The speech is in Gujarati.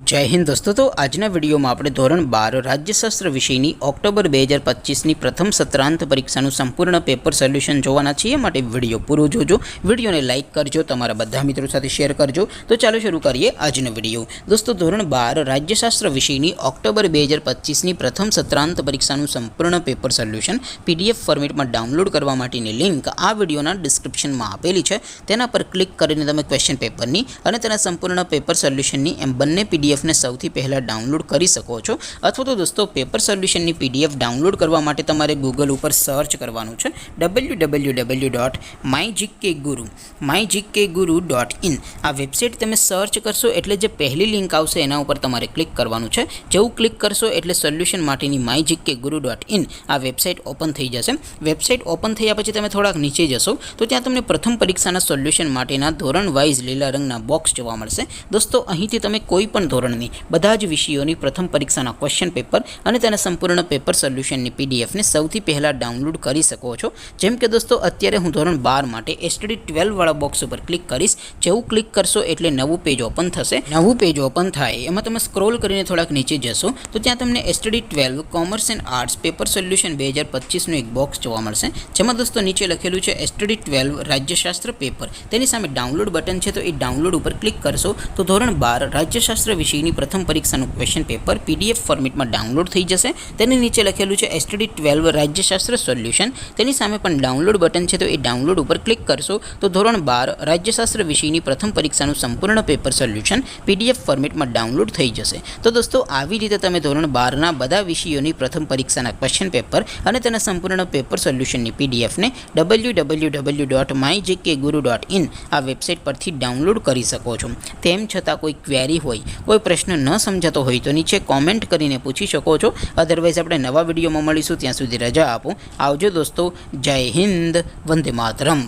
जय हिंद दोस्तों। तो आजना विडियो में આપણે ધોરણ 12 રાજ્યશાસ્ત્ર વિષયની ઓક્ટોબર 2025ની પ્રથમ સત્રાંત પરીક્ષાનું સંપૂર્ણ પેપર સોલ્યુશન જોવાના છીએ। માટે વિડિયો પૂરો જોજો, વિડિયોને લાઈક કરજો, તમારા બધા મિત્રો સાથે શેર કરજો। તો ચાલો શરૂ કરીએ આજનો વિડિયો। દોસ્તો ધોરણ 12 રાજ્યશાસ્ત્ર વિષયની ઓક્ટોબર 2025ની પ્રથમ સત્રાંત પરીક્ષાનું સંપૂર્ણ પેપર સોલ્યુશન PDF ફોર્મેટમાં ડાઉનલોડ કરવા માટેની લિંક આ વિડિયોના ડિસ્ક્રિપ્શનમાં આપેલી છે। તેના પર ક્લિક કરીને તમે ક્વેશ્ચન પેપરની અને તેના સંપૂર્ણ પેપર સોલ્યુશનની એમ બંને PDF ने સૌથી પહેલા ડાઉનલોડ કરી શકો છો। અથવા તો દોસ્તો પેપર સોલ્યુશનની PDF ડાઉનલોડ કરવા માટે તમારે ગૂગલ ઉપર સર્ચ કરવાનું છે www.mygkguru.in। આ વેબસાઇટ તમે સર્ચ કરશો એટલે જે પહેલી લિંક આવશે એના ઉપર તમારે ક્લિક કરવાનું છે। જેવું ક્લિક કરશો એટલે સોલ્યુશન માટેની mygkguru.in આ વેબસાઇટ ઓપન થઈ જશે। વેબસાઇટ ઓપન થયા પછી તમે થોડાક નીચે જશો તો ત્યાં તમને પ્રથમ પરીક્ષાના સોલ્યુશન માટેના ધોરણ વાઇઝ લીલા રંગના બોક્સ જોવા મળશે। દોસ્તો અહીંથી તમે કોઈ પણ ધોરણની બધા જ વિષયોની પ્રથમ પરીક્ષાના ક્વેશ્ચન પેપર અને તેના સંપૂર્ણ પેપર સોલ્યુશનની PDF ને સૌથી પહેલા ડાઉનલોડ કરી શકો છો। જેમ કે દોસ્તો અત્યારે હું ધોરણ 12 માટે STD 12 વાળા બોક્સ ઉપર ક્લિક કરીશ। જેવું ક્લિક કરશો એટલે નવું પેજ ઓપન થશે। નવું પેજ ઓપન થાય એમાં તમે સ્ક્રોલ કરીને થોડાક નીચે જશો તો ત્યાં તમને STD 12 commerce and arts paper solution 2025 નું એક બોક્સ જોવા મળશે। જેમાં દોસ્તો નીચે લખેલું છે STD 12 રાજ્યશાસ્ત્ર પેપર। તેની સામે ડાઉનલોડ બટન છે, તો એ ડાઉનલોડ ઉપર ક્લિક કરશો તો ધોરણ 12 રાજ્યશાસ્ત્ર વિષયની પ્રથમ પરીક્ષાનું ક્વેશ્ચન પેપર PDF ફોર્મેટમાં ડાઉનલોડ થઈ જશે। તેની નીચે લખેલું છે STD 12 રાજ્યશાસ્ત્ર સોલ્યુશન। તેની સામે પણ ડાઉનલોડ બટન છે, તો એ ડાઉનલોડ ઉપર ક્લિક કરશો તો ધોરણ 12 રાજ્યશાસ્ત્ર વિષયની પ્રથમ પરીક્ષાનું સંપૂર્ણ પેપર સોલ્યુશન PDF ફોર્મેટમાં ડાઉનલોડ થઈ જશે। તો દોસ્તો આવી રીતે તમે ધોરણ 12ના બધા વિષયોની પ્રથમ પરીક્ષાના ક્વેશ્ચન પેપર અને તેના સંપૂર્ણ પેપર સોલ્યુશનની PDF ને www.mygkguru.in આ વેબસાઇટ પરથી ડાઉનલોડ કરી શકો છો। તેમ છતાં કોઈ ક્વેરી હોય, કોઈ પ્રશ્ન ન સમજાતો હોય તો નીચે કોમેન્ટ કરીને પૂછી શકો છો। અધરવાઇઝ આપણે નવા વિડીયોમાં મળીશું, ત્યાં સુધી રજા આપો। આવજો દોસ્તો, જય હિન્દ, વંદે માતરમ।